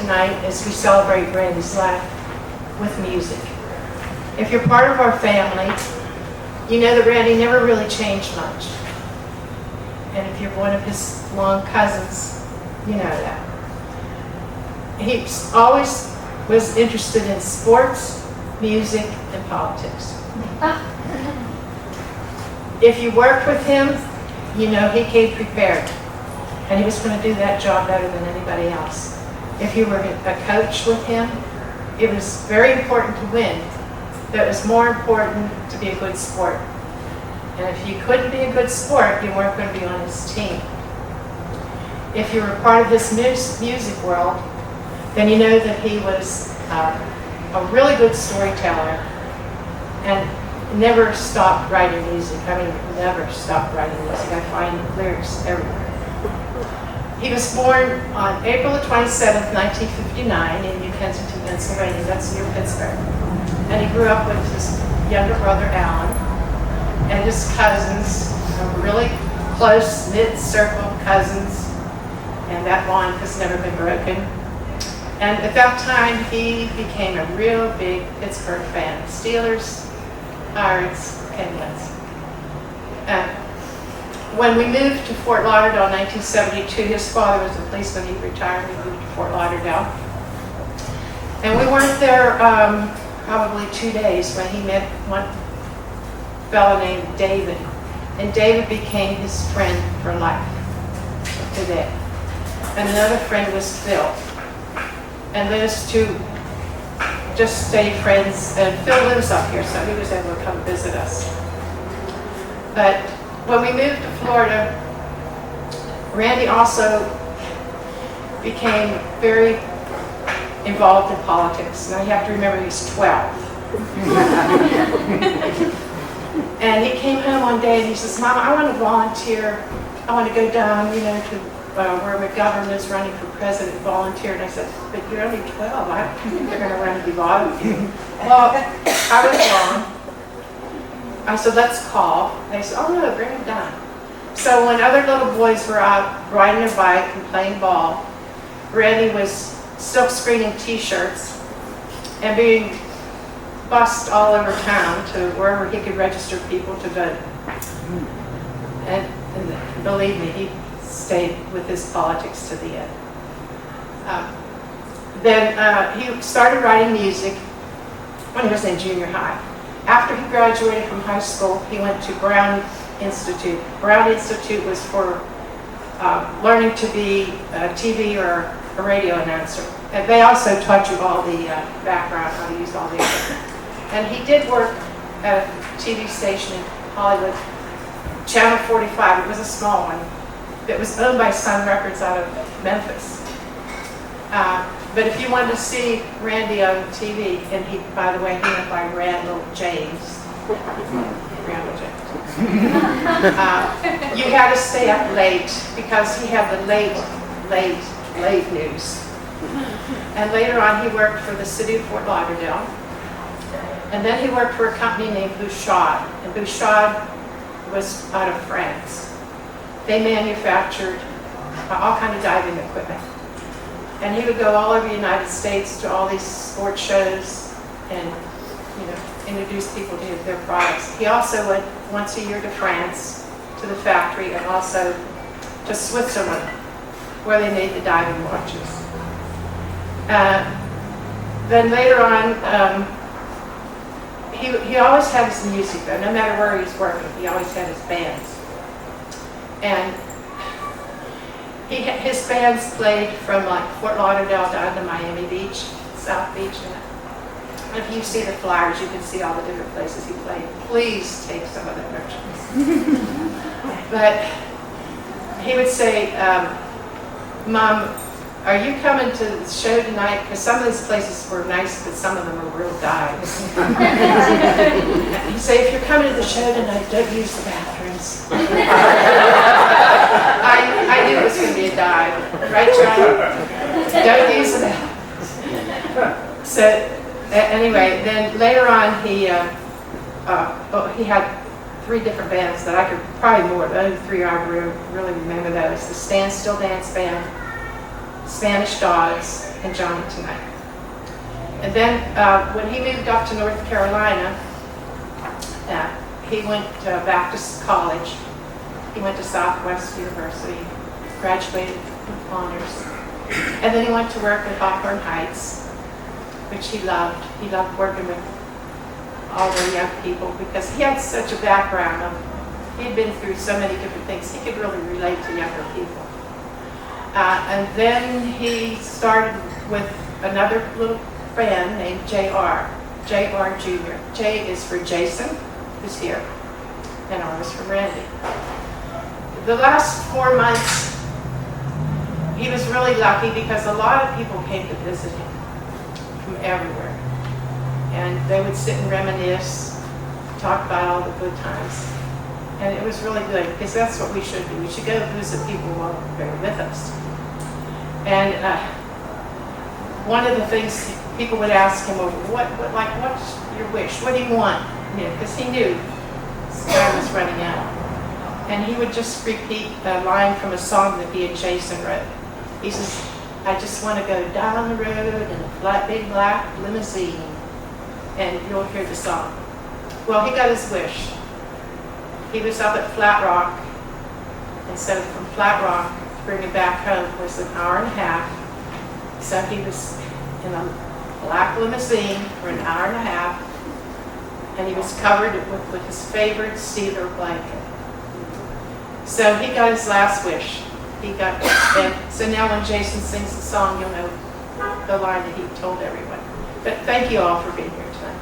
tonight as we celebrate Randy's life with music. If you're part of our family, you know that Randy never really changed much. And if you're one of his long cousins, you know that. He always was interested in sports, music, and politics. If you worked with him, you know he came prepared. And he was going to do that job better than anybody else. If you were a coach with him, it was very important to win, but it was more important to be a good sport. And if you couldn't be a good sport, you weren't going to be on his team. If you were part of this music world, then you know that he was a really good storyteller and never stopped writing music. I mean, never stopped writing music. I find lyrics everywhere. He was born on April the 27th, 1959 in New Kensington, Pennsylvania. That's near Pittsburgh. And he grew up with his younger brother, Alan, and his cousins, a really close-knit circle of cousins, and that bond has never been broken. And at that time, he became a real big Pittsburgh fan. Steelers, Pirates, Penguins. When we moved to Fort Lauderdale in 1972, his father was a policeman. He retired. We moved to Fort Lauderdale. And we weren't there probably 2 days when he met one fellow named David. And David became his friend for life today. And another friend was Phil. And those two just stayed friends. And Phil lives up here, so he was able to come visit us. But when we moved to Florida, Randy also became very involved in politics. Now you have to remember he's 12. And he came home one day and he says, "Mama, I want to volunteer. I want to go down, to where my government is running for president, volunteer." And I said, "But you're only 12. I don't think they're going to run to bother you." Well, I was wrong. I said, "Let's call." They said, "Oh no, bring him down." So when other little boys were out riding their bike and playing ball, Randy was silk screening T-shirts and being bussed all over town to wherever he could register people to vote. And believe me, he stayed with his politics to the end. Then he started writing music when he was in junior high. After he graduated from high school, he went to Brown Institute. Brown Institute was for learning to be a TV or a radio announcer. And they also taught you all the background, how to use all the equipment. And he did work at a TV station in Hollywood, Channel 45. It was a small one. It was owned by Sun Records out of Memphis. But if you wanted to see Randy on TV, and he, by the way, he went by Randall James. Randall James. You had to stay up late because he had the late news. And later on, he worked for the city of Fort Lauderdale. And then he worked for a company named Bouchard. And Bouchard was out of France. They manufactured all kinds of diving equipment. And he would go all over the United States to all these sports shows and, introduce people to their products. He also went once a year to France, to the factory, and also to Switzerland, where they made the diving watches. Then later on, he always had his music, though. No matter where he was working, he always had his bands. And his bands played from like Fort Lauderdale down to Miami Beach, South Beach. And if you see the flyers, you can see all the different places he played. Please take some of the pictures. But he would say, "Mom, are you coming to the show tonight?" Because some of these places were nice, but some of them were real dives. He'd say, "If you're coming to the show tonight, don't use the bathrooms." I knew it was going to be a dive. Right, John? Don't use the bathrooms. So, anyway, then later on, he had 3 different bands that I could, probably more, but only 3 I really remember those. The Stand Still Dance Band, Spanish Dogs, and Johnny Tonight. And then when he moved up to North Carolina, he went back to college. He went to Southwest University, graduated with honors. And then he went to work at Hawthorne Heights, which he loved. He loved working with all the young people because he had such a background of, he'd been through so many different things. He could really relate to younger people. And then he started with another little band named JR Jr. J is for Jason, who's here, and R is for Randy. The last 4 months, he was really lucky because a lot of people came to visit him from everywhere. And they would sit and reminisce, talk about all the good times. And it was really good because that's what we should do. We should go visit people while they're with us. And one of the things people would ask him over, what's your wish? What do you want? You know, because he knew his time was running out. And he would just repeat a line from a song that he and Jason wrote. He says, I just want to go down the road in a big black limousine. And you'll hear the song. Well, he got his wish. He was up at Flat Rock. And so from Flat Rock, to bring him back home was an hour and a half. So he was in a black limousine for an hour and a half. And he was covered with his favorite cedar blanket. So he got his last wish. And so now when Jason sings the song, you'll know the line that he told everyone. But thank you all for being here tonight.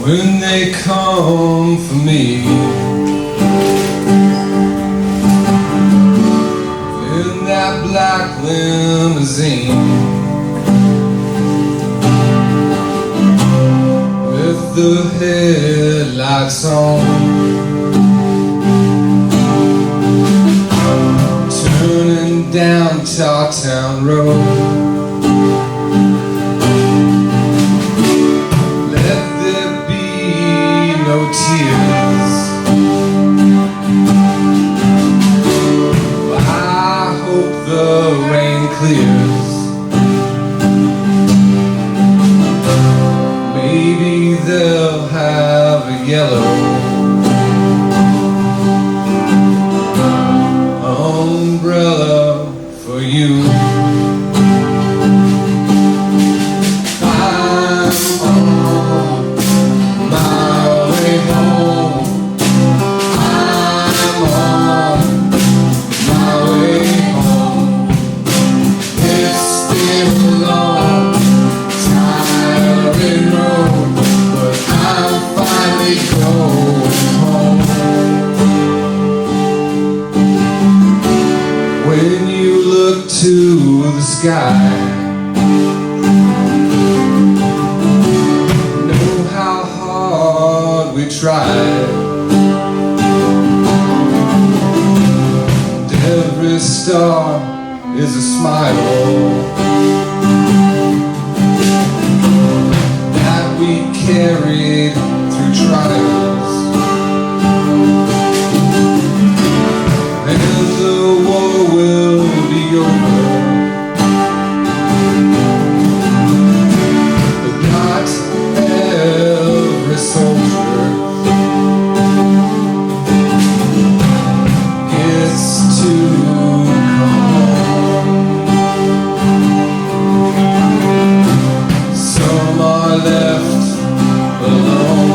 When they come for me in that black limousine with the headlights on, turning down Tartown Road, no tears. I hope the rain clears. Maybe they'll have a yellow umbrella for you. When you look to the sky, know how hard we tried. And every star is a smile that we carried through trials. And the war will be over, but not every soldier gets to come home. Some are left alone.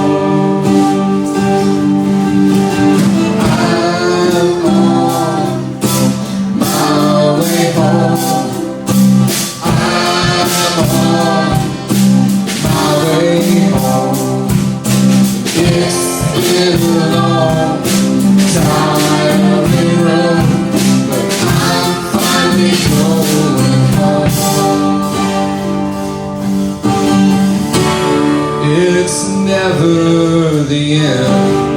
It's never the end.